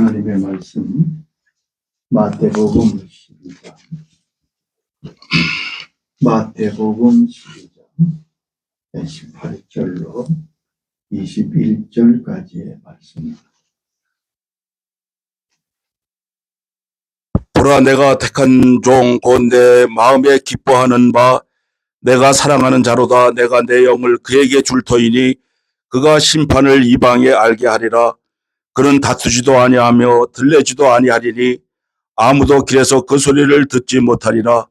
하나님의 말씀 마태복음 12장 마태복음 12장 18절로 21절까지의 말씀입니다. 보라, 내가 택한 종 곧 내 마음에 기뻐하는 바 내가 사랑하는 자로다. 내가 내 영을 그에게 줄 터이니 그가 심판을 이방에 알게 하리라. 그는 다투지도 아니하며 들레지도 아니하리니 아무도 길에서 그 소리를 듣지 못하리라.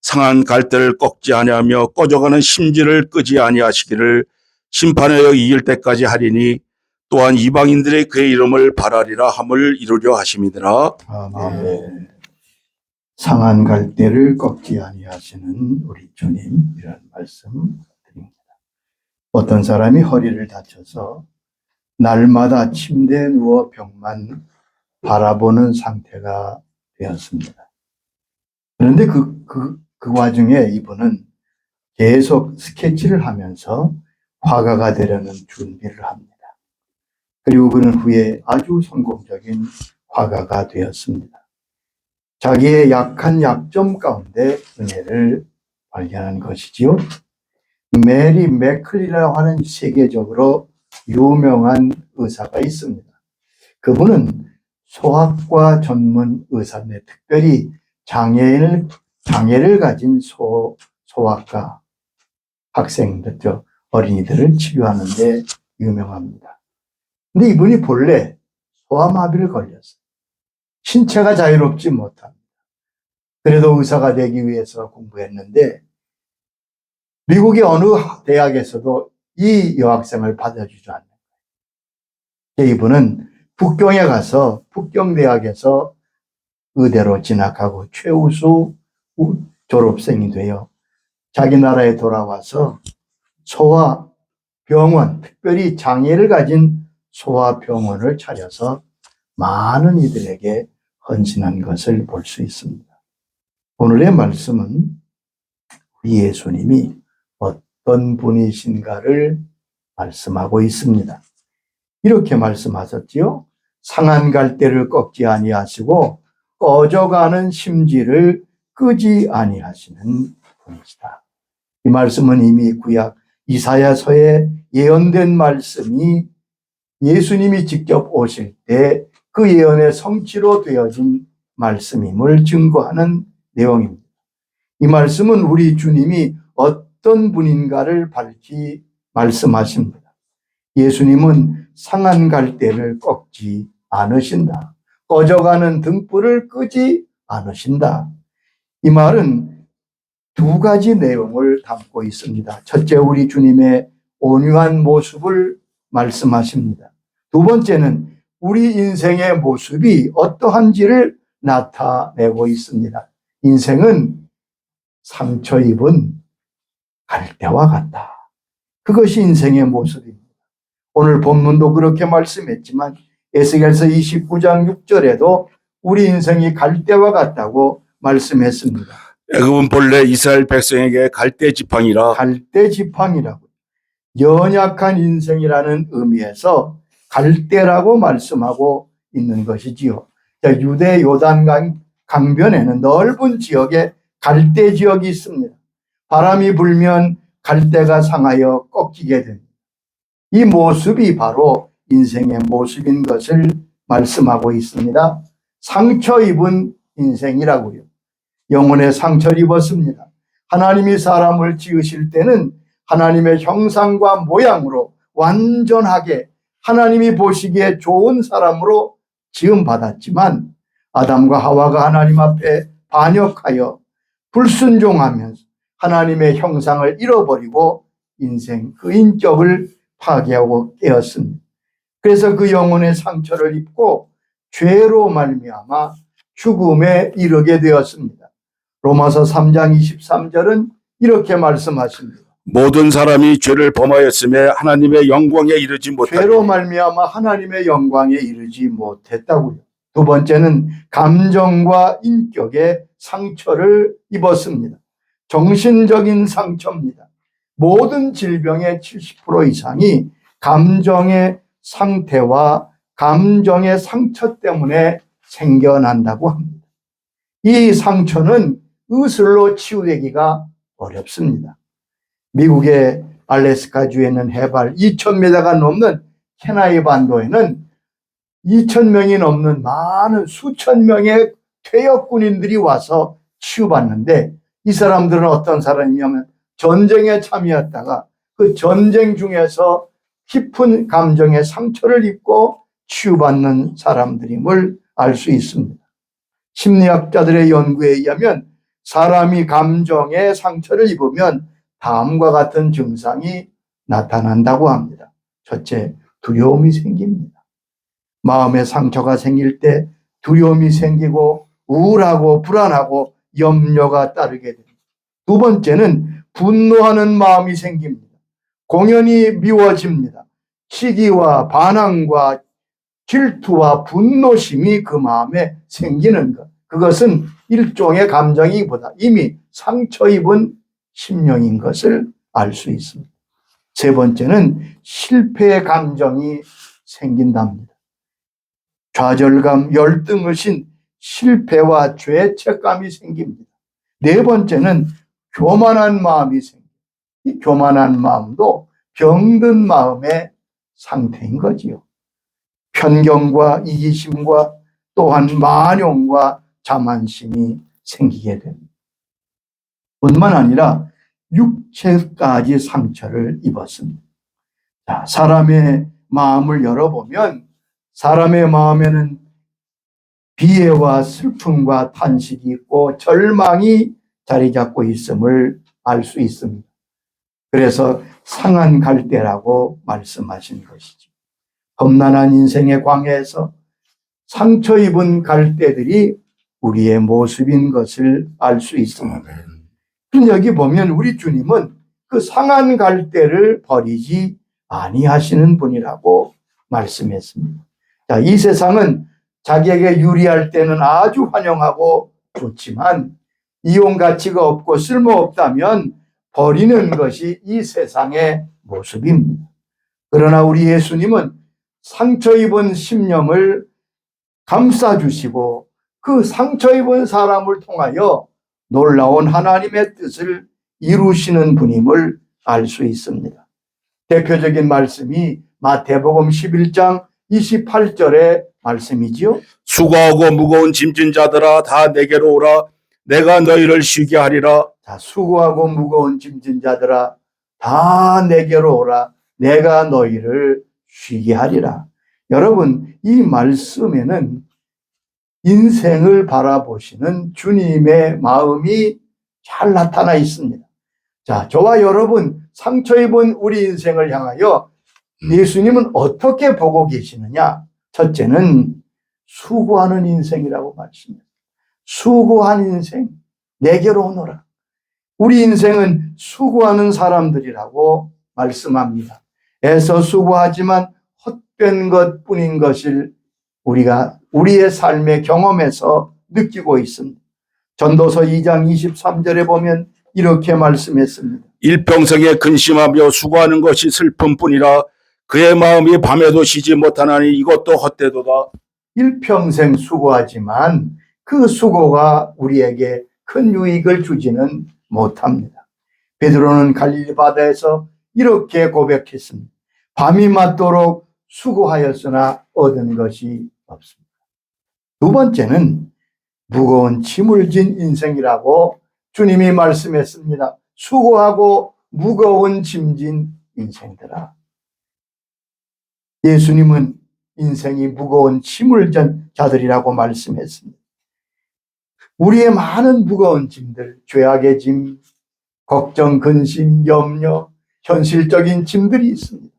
상한 갈대를 꺾지 아니하며 꺼져가는 심지를 끄지 아니하시기를 심판하여 이길 때까지 하리니 또한 이방인들이 그의 이름을 바라리라 함을 이루려 하심이더라. 아멘. 상한 갈대를 꺾지 아니하시는 우리 주님이라는 말씀 드립니다. 어떤 사람이 허리를 다쳐서 날마다 침대에 누워 벽만 바라보는 상태가 되었습니다. 그런데 그 와중에 이분은 계속 스케치를 하면서 화가가 되려는 준비를 합니다. 그리고 그는 후에 아주 성공적인 화가가 되었습니다. 자기의 약한 약점 가운데 은혜를 발견한 것이지요. 메리 맥클이라고 하는 세계적으로 유명한 의사가 있습니다. 그분은 소아과 전문 의사인데 특별히 장애를 가진 소아과 학생들, 어린이들을 치료하는 데 유명합니다. 근데 이분이 본래 소아마비를 걸렸어요. 신체가 자유롭지 못합니다. 그래도 의사가 되기 위해서 공부했는데 미국의 어느 대학에서도 이 여학생을 받아주지 않는 거예요. 이분은 북경에 가서 북경대학에서 의대로 진학하고 최우수 졸업생이 되어 자기 나라에 돌아와서 소아병원, 특별히 장애를 가진 소아병원을 차려서 많은 이들에게 헌신한 것을 볼 수 있습니다. 오늘의 말씀은 예수님이 어떤 분이신가를 말씀하고 있습니다. 이렇게 말씀하셨지요. 상한 갈대를 꺾지 아니하시고 꺼져가는 심지를 끄지 아니하시는 분이시다. 이 말씀은 이미 구약 이사야서에 예언된 말씀이 예수님이 직접 오실 때 그 예언의 성취로 되어진 말씀임을 증거하는 내용입니다. 이 말씀은 우리 주님이 어떤 분인가를 밝히 말씀하십니다. 예수님은 상한 갈대를 꺾지 않으신다. 꺼져가는 등불을 끄지 않으신다. 이 말은 두 가지 내용을 담고 있습니다. 첫째, 우리 주님의 온유한 모습을 말씀하십니다. 두 번째는 우리 인생의 모습이 어떠한지를 나타내고 있습니다. 인생은 상처 입은 갈대와 같다. 그것이 인생의 모습입니다. 오늘 본문도 그렇게 말씀했지만 에스겔서 29장 6절에도 우리 인생이 갈대와 같다고 말씀했습니다. 애굽은 본래 이스라엘 백성에게 갈대 지팡이라. 갈대 지팡이라고. 연약한 인생이라는 의미에서 갈대라고 말씀하고 있는 것이지요. 유대 요단 강변에는 넓은 지역에 갈대 지역이 있습니다. 바람이 불면 갈대가 상하여 꺾이게 됩니다. 이 모습이 바로 인생의 모습인 것을 말씀하고 있습니다. 상처 입은 인생이라고요. 영혼의 상처를 입었습니다. 하나님이 사람을 지으실 때는 하나님의 형상과 모양으로 완전하게 하나님이 보시기에 좋은 사람으로 지음받았지만 아담과 하와가 하나님 앞에 반역하여 불순종하면서 하나님의 형상을 잃어버리고 인생 그 인격을 파괴하고 깨었습니다. 그래서 그 영혼의 상처를 입고 죄로 말미암아 죽음에 이르게 되었습니다. 로마서 3장 23절은 이렇게 말씀하십니다. 모든 사람이 죄를 범하였음에 하나님의 영광에 이르지 못하니. 죄로 말미암아 하나님의 영광에 이르지 못했다고요. 두 번째는 감정과 인격의 상처를 입었습니다. 정신적인 상처입니다. 모든 질병의 70% 이상이 감정의 상태와 감정의 상처 때문에 생겨난다고 합니다. 이 상처는 의술로 치유되기가 어렵습니다. 미국의 알래스카주에 있는 해발 2,000m가 넘는 케나이 반도에는 2,000명이 넘는 많은 수천 명의 퇴역 군인들이 와서 치유받는데, 이 사람들은 어떤 사람이냐면 전쟁에 참여했다가 그 전쟁 중에서 깊은 감정의 상처를 입고 치유받는 사람들임을 알 수 있습니다. 심리학자들의 연구에 의하면 사람이 감정의 상처를 입으면 다음과 같은 증상이 나타난다고 합니다. 첫째, 두려움이 생깁니다. 마음에 상처가 생길 때 두려움이 생기고 우울하고 불안하고 염려가 따르게 됩니다. 두 번째는 분노하는 마음이 생깁니다. 공연히 미워집니다. 시기와 반항과 질투와 분노심이 그 마음에 생기는 것. 그것은 일종의 감정이보다 이미 상처 입은 심령인 것을 알 수 있습니다. 세 번째는 실패의 감정이 생긴답니다. 좌절감, 열등의심, 실패와 죄책감이 생깁니다. 네 번째는 교만한 마음이 생깁니다. 이 교만한 마음도 병든 마음의 상태인 거지요. 편견과 이기심과 또한 만용과 자만심이 생기게 됩니다. 뿐만 아니라 육체까지 상처를 입었습니다. 자, 사람의 마음을 열어보면 사람의 마음에는 비애와 슬픔과 탄식이 있고 절망이 자리 잡고 있음을 알 수 있습니다. 그래서 상한 갈대라고 말씀하신 것이죠. 험난한 인생의 광야에서 상처 입은 갈대들이 우리의 모습인 것을 알 수 있습니다. 그런데 여기 보면 우리 주님은 그 상한 갈대를 버리지 아니하시는 분이라고 말씀했습니다. 자, 이 세상은 자기에게 유리할 때는 아주 환영하고 좋지만 이용 가치가 없고 쓸모없다면 버리는 것이 이 세상의 모습입니다. 그러나 우리 예수님은 상처 입은 심령을 감싸주시고 그 상처 입은 사람을 통하여 놀라운 하나님의 뜻을 이루시는 분임을 알 수 있습니다. 대표적인 말씀이 마태복음 11장 28절의 말씀이지요. 수고하고 무거운 짐진 자들아 다 내게로 오라. 내가 너희를 쉬게 하리라. 자, 수고하고 무거운 짐진 자들아 다 내게로 오라. 내가 너희를 쉬게 하리라. 여러분, 이 말씀에는 인생을 바라보시는 주님의 마음이 잘 나타나 있습니다. 자, 저와 여러분, 상처 입은 우리 인생을 향하여 예수님은 어떻게 보고 계시느냐? 첫째는 수고하는 인생이라고 말씀해요. 수고한 인생, 내게로 오너라. 우리 인생은 수고하는 사람들이라고 말씀합니다. 애써 수고하지만 헛된 것뿐인 것을 우리가 우리의 삶의 경험에서 느끼고 있습니다. 전도서 2장 23절에 보면 이렇게 말씀했습니다. 일평생에 근심하며 수고하는 것이 슬픔뿐이라. 그의 마음이 밤에도 쉬지 못하나니 이것도 헛되도다. 일평생 수고하지만 그 수고가 우리에게 큰 유익을 주지는 못합니다. 베드로는 갈릴리 바다에서 이렇게 고백했습니다. 밤이 맞도록 수고하였으나 얻은 것이 없습니다. 두 번째는 무거운 짐을 진 인생이라고 주님이 말씀했습니다. 수고하고 무거운 짐진 인생들아. 예수님은 인생이 무거운 짐을 진 자들이라고 말씀했습니다. 우리의 많은 무거운 짐들, 죄악의 짐, 걱정, 근심, 염려, 현실적인 짐들이 있습니다.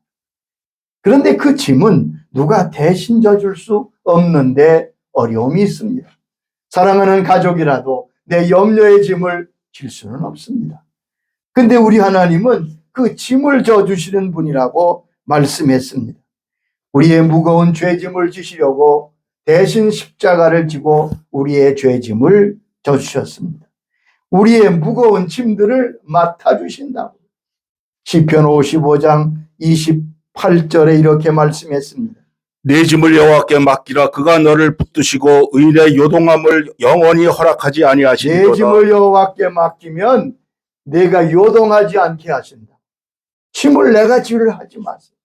그런데 그 짐은 누가 대신 져줄 수 없는데 어려움이 있습니다. 사랑하는 가족이라도 내 염려의 짐을 질 수는 없습니다. 근데 우리 하나님은 그 짐을 져주시는 분이라고 말씀했습니다. 우리의 무거운 죄짐을 지시려고 대신 십자가를 지고 우리의 죄짐을 져주셨습니다. 우리의 무거운 짐들을 맡아주신다고. 시편 55장 28절에 이렇게 말씀했습니다. 내 짐을 여호와께 맡기라. 그가 너를 붙드시고 의인의 요동함을 영원히 허락하지 내 아니하시리로다. 짐을 여호와께 맡기면 내가 요동하지 않게 하신다. 짐을 내가 지를 하지 마세요.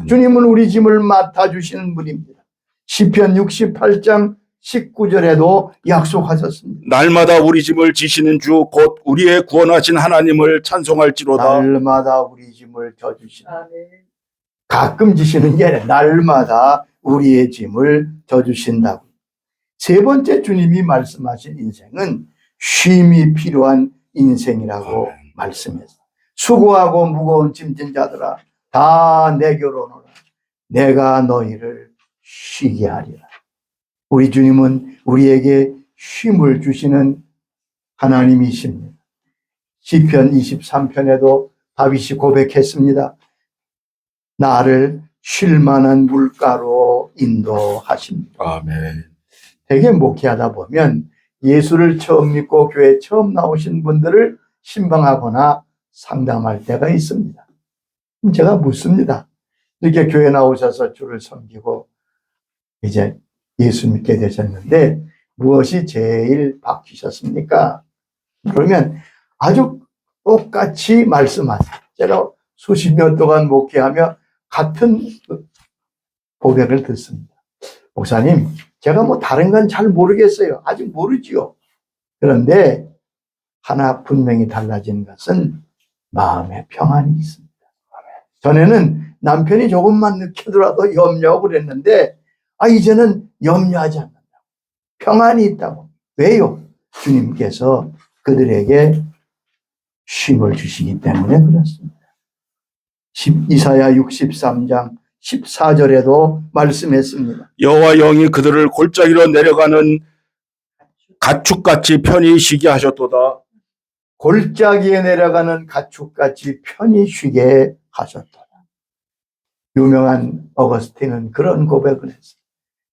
주님은 우리 짐을 맡아주시는 분입니다. 시편 68장 19절에도 약속하셨습니다. 날마다 우리 짐을 지시는 주 곧 우리의 구원하신 하나님을 찬송할지로다. 날마다 우리 짐을 져주신다. 가끔 지시는 게 아니라 날마다 우리의 짐을 져주신다고. 세 번째 주님이 말씀하신 인생은 쉼이 필요한 인생이라고 말씀했어요. 수고하고 무거운 짐진 자들아 다 내게로 오너라. 내가 너희를 쉬게 하리라. 우리 주님은 우리에게 쉼을 주시는 하나님이십니다. 시편 23편에도 다윗이 고백했습니다. 나를 쉴 만한 물가로 인도하십니다. 아멘. 되게 목회하다 보면 예수를 처음 믿고 교회에 처음 나오신 분들을 신방하거나 상담할 때가 있습니다. 그럼 제가 묻습니다. 이렇게 교회 나오셔서 주를 섬기고 이제 예수 믿게 되셨는데 무엇이 제일 바뀌셨습니까? 그러면 아주 똑같이 말씀하세요. 제가 수십 년 동안 목회하며 같은 고백을 듣습니다. 목사님, 제가 뭐 다른 건 잘 모르겠어요. 아직 모르지요. 그런데 하나 분명히 달라진 것은 마음의 평안이 있습니다. 전에는 남편이 조금만 늦게더라도 염려하고 그랬는데 이제는 염려하지 않는다. 평안이 있다고. 왜요? 주님께서 그들에게 쉼을 주시기 때문에 그렇습니다. 이사야 63장 14절에도 말씀했습니다. 여호와 영이 그들을 골짜기로 내려가는 가축같이 편히 쉬게 하셨도다. 골짜기에 내려가는 가축같이 편히 쉬게 하셨도다. 유명한 어거스틴은 그런 고백을 했어요.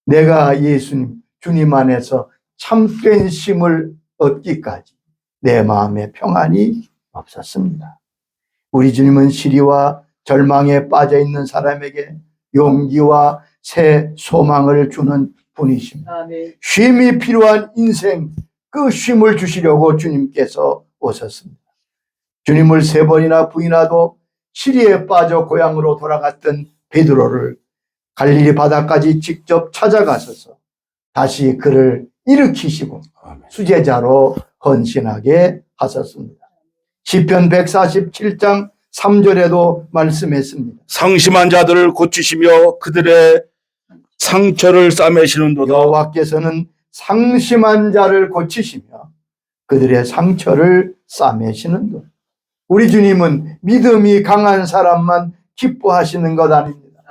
내가 예수님, 주님 안에서 참된 쉼을 얻기까지 내 마음에 평안이 없었습니다. 우리 주님은 시리와 절망에 빠져 있는 사람에게 용기와 새 소망을 주는 분이십니다. 쉼이 필요한 인생, 그 쉼을 주시려고 주님께서 오셨습니다. 주님을 3번이나 부인하도 시리에 빠져 고향으로 돌아갔던 베드로를 갈릴리 바다까지 직접 찾아가셔서 다시 그를 일으키시고 수제자로 헌신하게 하셨습니다. 시편 147장 3절에도 말씀했습니다. 상심한 자들을 고치시며 그들의 상처를 싸매시는도다. 여호와께서는 상심한 자를 고치시며 그들의 상처를 싸매시는도다. 우리 주님은 믿음이 강한 사람만 기뻐하시는 것 아닙니다.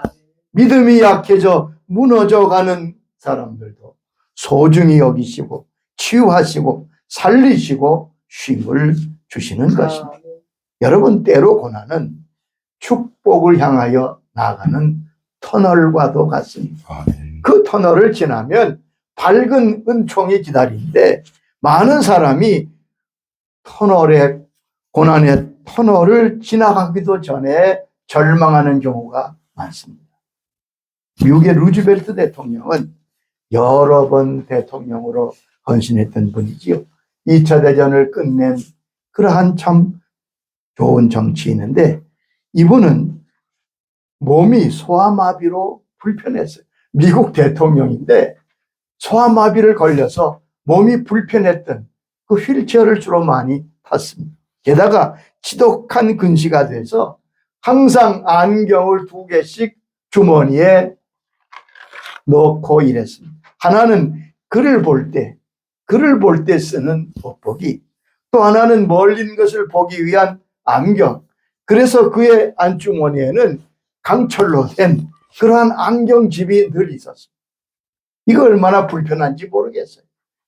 믿음이 약해져 무너져가는 사람들도 소중히 여기시고 치유하시고 살리시고 쉼을 주시는 것입니다. 여러분, 때로 고난은 축복을 향하여 나아가는 터널과도 같습니다. 그 터널을 지나면 밝은 은총이 기다리는데 많은 사람이 고난의 터널을 지나가기도 전에 절망하는 경우가 많습니다. 미국의 루즈벨트 대통령은 여러 번 대통령으로 헌신했던 분이지요. 2차 대전을 끝낸 그러한 참 좋은 정치인인데 이분은 몸이 소아마비로 불편했어요. 미국 대통령인데 소아마비를 걸려서 몸이 불편했던 그 휠체어를 주로 많이 탔습니다. 게다가 지독한 근시가 돼서 항상 안경을 2개씩 주머니에 넣고 일했습니다. 하나는 글을 볼 때 쓰는 돋보기, 또 하나는 멀린 것을 보기 위한 안경. 그래서 그의 안주머니에는 강철로 된 그러한 안경집이 늘 있었습니다. 이거 얼마나 불편한지 모르겠어요.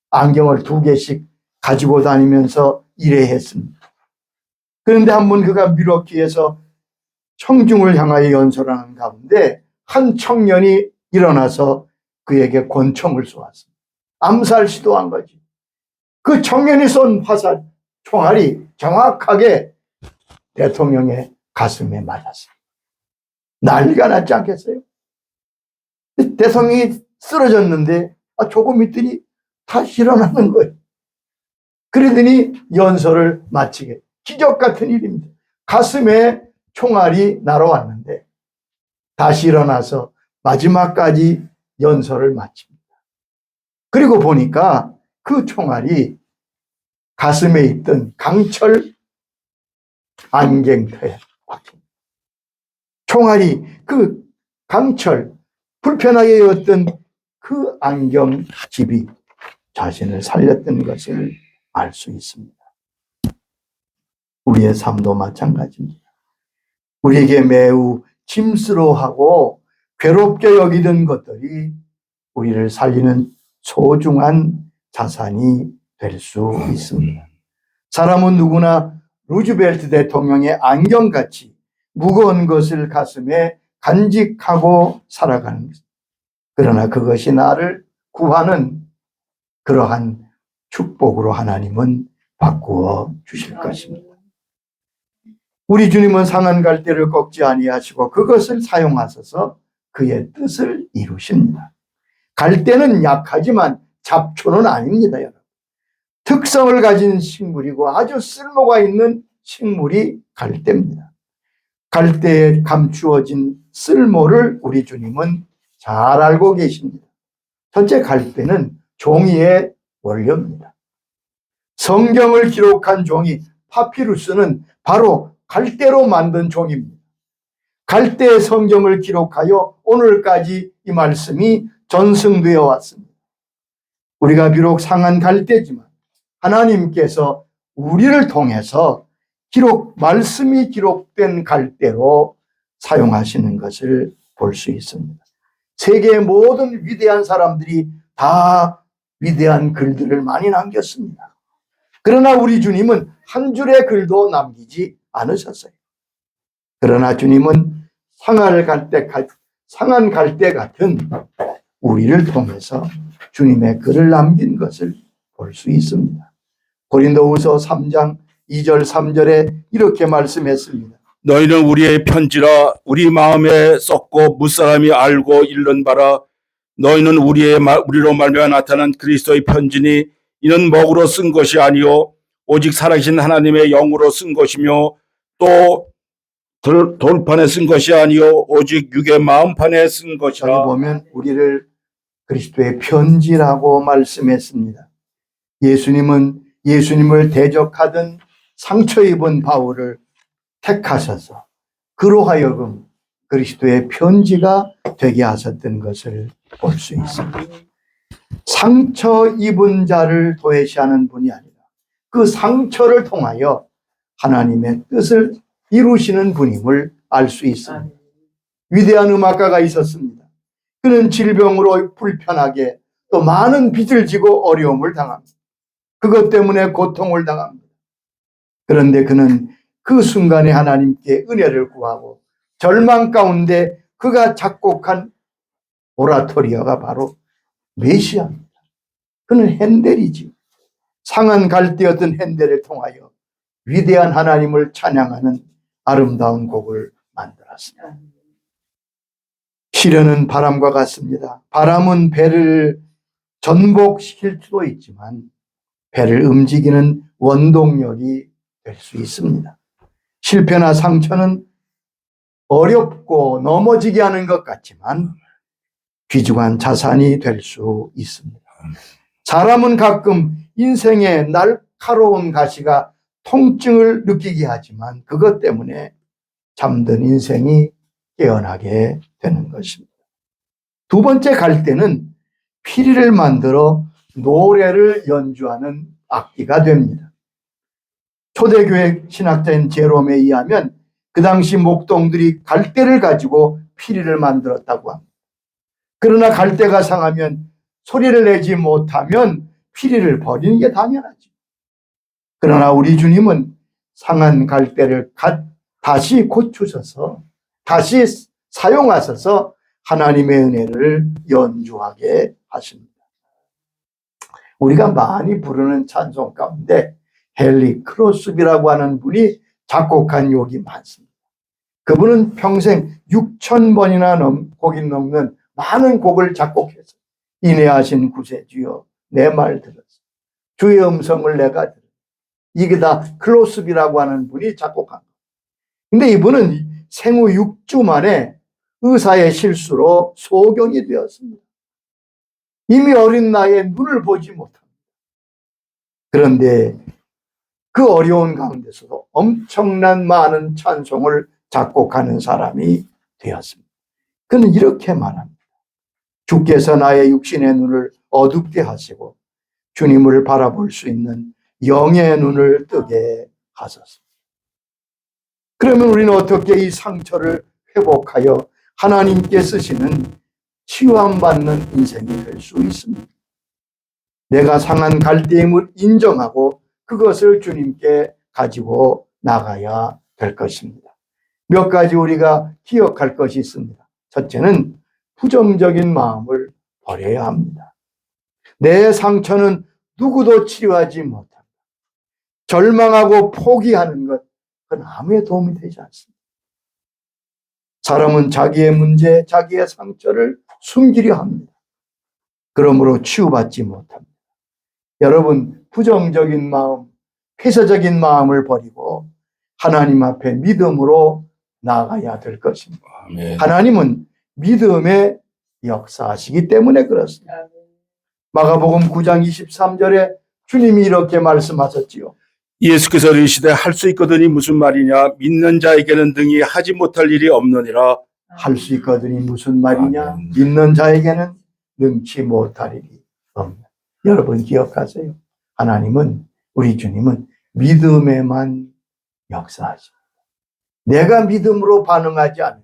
안경을 2개씩 가지고 다니면서 일했습니다. 그런데 한번 그가 밀워키에서 청중을 향하여 연설하는 가운데 한 청년이 일어나서 그에게 권총을 쏘았습니다. 암살 시도한 거지. 그 청년이 쏜 총알이 정확하게 대통령의 가슴에 맞았어요. 난리가 났지 않겠어요? 대성이 쓰러졌는데 조금 있더니 다시 일어나는 거예요. 그러더니 연설을 마치게. 기적 같은 일입니다. 가슴에 총알이 날아왔는데 다시 일어나서 마지막까지 연설을 마칩니다. 그리고 보니까 그 총알이 가슴에 있던 강철 안경터에 박힙니다. 총알이 그 강철, 불편하게 여었던 그 안경집이 자신을 살렸던 것을 알 수 있습니다. 우리의 삶도 마찬가지입니다. 우리에게 매우 짐스러워하고 괴롭게 여기던 것들이 우리를 살리는 소중한 자산이 될 수 있습니다. 사람은 누구나 루즈벨트 대통령의 안경같이 무거운 것을 가슴에 간직하고 살아가는 것. 그러나 그것이 나를 구하는 그러한 축복으로 하나님은 바꾸어 주실 것입니다. 우리 주님은 상한 갈대를 꺾지 아니하시고 그것을 사용하셔서 그의 뜻을 이루십니다. 갈대는 약하지만 잡초는 아닙니다, 여러분. 특성을 가진 식물이고 아주 쓸모가 있는 식물이 갈대입니다. 갈대에 감추어진 쓸모를 우리 주님은 잘 알고 계십니다. 첫째, 갈대는 종이의 원료입니다. 성경을 기록한 종이 파피루스는 바로 갈대로 만든 종입니다. 갈대의 성경을 기록하여 오늘까지 이 말씀이 전승되어 왔습니다. 우리가 비록 상한 갈대지만 하나님께서 우리를 통해서 말씀이 기록된 갈대로 사용하시는 것을 볼 수 있습니다. 세계의 모든 위대한 사람들이 다 위대한 글들을 많이 남겼습니다. 그러나 우리 주님은 한 줄의 글도 남기지 않으셨어요. 그러나 주님은 상한 갈대 같은 우리를 통해서 주님의 글을 남긴 것을 볼 수 있습니다. 고린도후서 3장 2절 3절에 이렇게 말씀했습니다. 너희는 우리의 편지라 우리 마음에 썼고 무사람이 알고 읽는 바라. 너희는 우리로 말미암아 나타난 그리스도의 편지니 이는 먹으로 쓴 것이 아니요 오직 살아계신 하나님의 영으로 쓴 것이며 또 돌판에 쓴 것이 아니요 오직 육의 마음판에 쓴 것이라. 여기 보면 우리를 그리스도의 편지라고 말씀했습니다. 예수님은 예수님을 대적하던 상처 입은 바울을 택하셔서 그로 하여금 그리스도의 편지가 되게 하셨던 것을 볼 수 있습니다. 상처 입은 자를 도외시하는 분이 아니라 그 상처를 통하여 하나님의 뜻을 이루시는 분임을 알 수 있습니다. 위대한 음악가가 있었습니다. 그는 질병으로 불편하게 또 많은 빚을 지고 어려움을 당합니다. 그것 때문에 고통을 당합니다. 그런데 그는 그 순간에 하나님께 은혜를 구하고 절망 가운데 그가 작곡한 오라토리아가 바로 메시아입니다. 그는 핸델이지. 상한 갈대였던 핸델을 통하여 위대한 하나님을 찬양하는 아름다운 곡을 만들었습니다. 시련은 바람과 같습니다. 바람은 배를 전복시킬 수도 있지만 배를 움직이는 원동력이 될 수 있습니다. 실패나 상처는 어렵고 넘어지게 하는 것 같지만 귀중한 자산이 될 수 있습니다. 사람은 가끔 인생의 날카로운 가시가 통증을 느끼게 하지만 그것 때문에 잠든 인생이 깨어나게 되는 것입니다. 두 번째 갈대는 피리를 만들어 노래를 연주하는 악기가 됩니다. 초대교회 신학자인 제롬에 의하면 그 당시 목동들이 갈대를 가지고 피리를 만들었다고 합니다. 그러나 갈대가 상하면 소리를 내지 못하면 피리를 버리는 게 당연하죠. 그러나 우리 주님은 상한 갈대를 다시 고추셔서 다시 사용하셔서 하나님의 은혜를 연주하게 하십니다. 우리가 많이 부르는 찬송 가운데 헨리 크로스비라고 하는 분이 작곡한 곡이 많습니다. 그분은 평생 6,000번이나 곡이 넘는 많은 곡을 작곡해서 인내하신 구세주여 내 말 들었어. 주의 음성을 내가 들었어. 이게 다 클로스비라고 하는 분이 작곡한 거예요. 근데 이분은 생후 6주 만에 의사의 실수로 소경이 되었습니다. 이미 어린 나이에 눈을 보지 못합니다. 그런데 그 어려운 가운데서도 엄청난 많은 찬송을 작곡하는 사람이 되었습니다. 그는 이렇게 말합니다. 주께서 나의 육신의 눈을 어둡게 하시고 주님을 바라볼 수 있는 영의 눈을 뜨게 하소서. 그러면 우리는 어떻게 이 상처를 회복하여 하나님께 쓰시는 치유함받는 인생이 될 수 있습니까? 내가 상한 갈대임을 인정하고 그것을 주님께 가지고 나가야 될 것입니다. 몇 가지 우리가 기억할 것이 있습니다. 첫째는 부정적인 마음을 버려야 합니다. 내 상처는 누구도 치료하지 못합니다. 절망하고 포기하는 것, 그건 아무에 도움이 되지 않습니다. 사람은 자기의 문제, 자기의 상처를 숨기려 합니다. 그러므로 치유받지 못합니다. 여러분, 부정적인 마음, 폐쇄적인 마음을 버리고 하나님 앞에 믿음으로 나아가야 될 것입니다. 아멘. 하나님은 믿음의 역사하시기 때문에 그렇습니다. 마가복음 9장 23절에 주님이 이렇게 말씀하셨지요. 예수께서 이르시되 할 수 있거든이 무슨 말이냐? 믿는 자에게는 등이 하지 못할 일이 없느니라. 할 수 있거든이 무슨 말이냐? 아멘. 믿는 자에게는 능치 못할 일이 없는. 여러분 기억하세요. 하나님은, 우리 주님은 믿음에만 역사하십니다. 내가 믿음으로 반응하지 않으면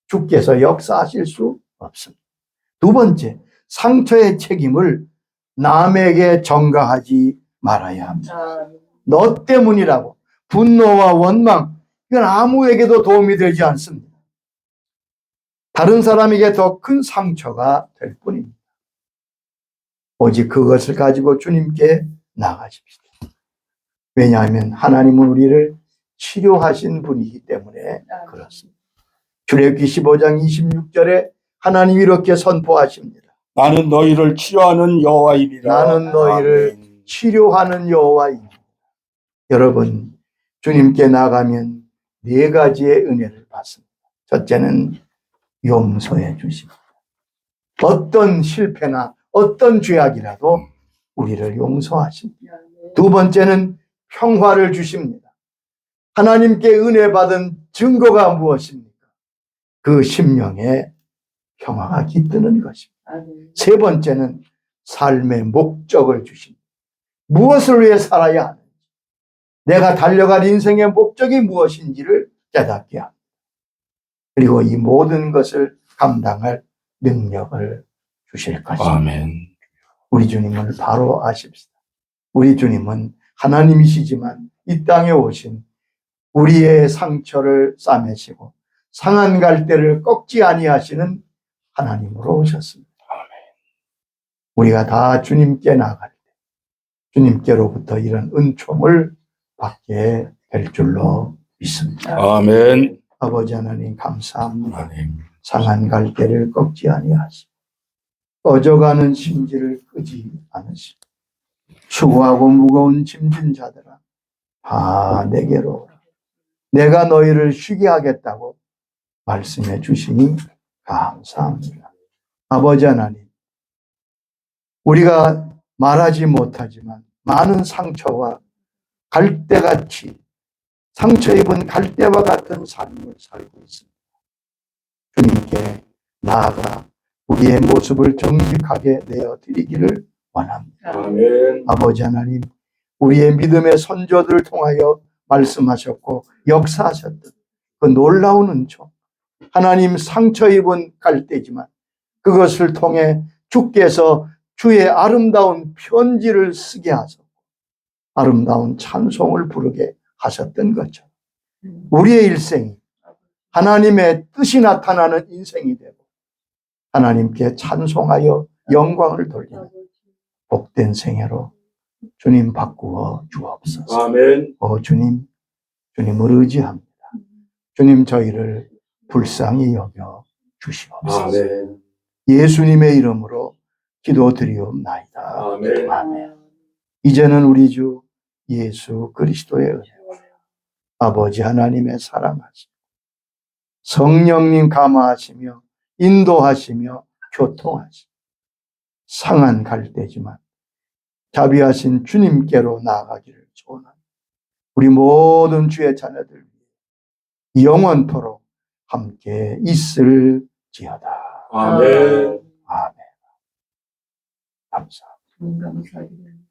주께서 역사하실 수 없습니다. 두 번째, 상처의 책임을 남에게 전가하지 말아야 합니다. 너 때문이라고 분노와 원망, 이건 아무에게도 도움이 되지 않습니다. 다른 사람에게 더 큰 상처가 될 뿐입니다. 오직 그것을 가지고 주님께 나가십시오. 왜냐하면 하나님은 우리를 치료하신 분이기 때문에 그렇습니다. 출애굽기 15장 26절에 하나님이 이렇게 선포하십니다. 나는 너희를 치료하는 여호와이니라. 나는 너희를 아멘. 치료하는 여호와이니라. 여러분, 주님께 나가면 네 가지의 은혜를 받습니다. 첫째는 용서해 주십니다. 어떤 실패나 어떤 죄악이라도 우리를 용서하십니다. 두 번째는 평화를 주십니다. 하나님께 은혜 받은 증거가 무엇입니까? 그 심령에 평화가 깃드는 것입니다. 세 번째는 삶의 목적을 주십니다. 무엇을 위해 살아야 하는지, 내가 달려갈 인생의 목적이 무엇인지를 깨닫게 합니다. 그리고 이 모든 것을 감당할 능력을 주실 것입니다. 아멘. 우리 주님을 바로 아십시다. 우리 주님은 하나님이시지만 이 땅에 오신 우리의 상처를 싸매시고 상한 갈대를 꺾지 아니하시는 하나님으로 오셨습니다. 우리가 다 주님께 나갈 때 주님께로부터 이런 은총을 받게 될 줄로 믿습니다. 아멘. 아버지 하나님 감사합니다. 아멘. 상한 갈대를 꺾지 아니하시고 꺼져가는 심지를 끄지 않으시고 수고하고 무거운 짐진 자들아 다 내게로 오라. 내가 너희를 쉬게 하겠다고 말씀해 주시니 감사합니다. 아버지 하나님, 우리가 말하지 못하지만 많은 상처와 갈대같이 상처 입은 갈대와 같은 삶을 살고 있습니다. 주님께 나아가 우리의 모습을 정직하게 내어드리기를 원합니다. 아멘. 아버지 하나님, 우리의 믿음의 선조들을 통하여 말씀하셨고 역사하셨던 그 놀라운 은총, 하나님 상처 입은 갈대지만 그것을 통해 주께서 주의 아름다운 편지를 쓰게 하셨고 아름다운 찬송을 부르게 하셨던 것처럼 우리의 일생이 하나님의 뜻이 나타나는 인생이 되고 하나님께 찬송하여 영광을 돌리는 복된 생애로 주님 바꾸어 주옵소서. 아멘. 주님, 주님을 의지합니다. 주님 저희를 불쌍히 여겨 주시옵소서. 아멘. 예수님의 이름으로 기도드리옵나이다. 아멘. 아멘. 이제는 우리 주 예수 그리스도의 은혜와 아버지 하나님의 사랑하심, 성령님 감화하시며 인도하시며 교통하시며 상한 갈대지만 자비하신 주님께로 나아가기를 소원합니다. 우리 모든 주의 자녀들 위해 영원토록 함께 있을지어다. 아멘. 아멘. 감사합니다. 감사합니다.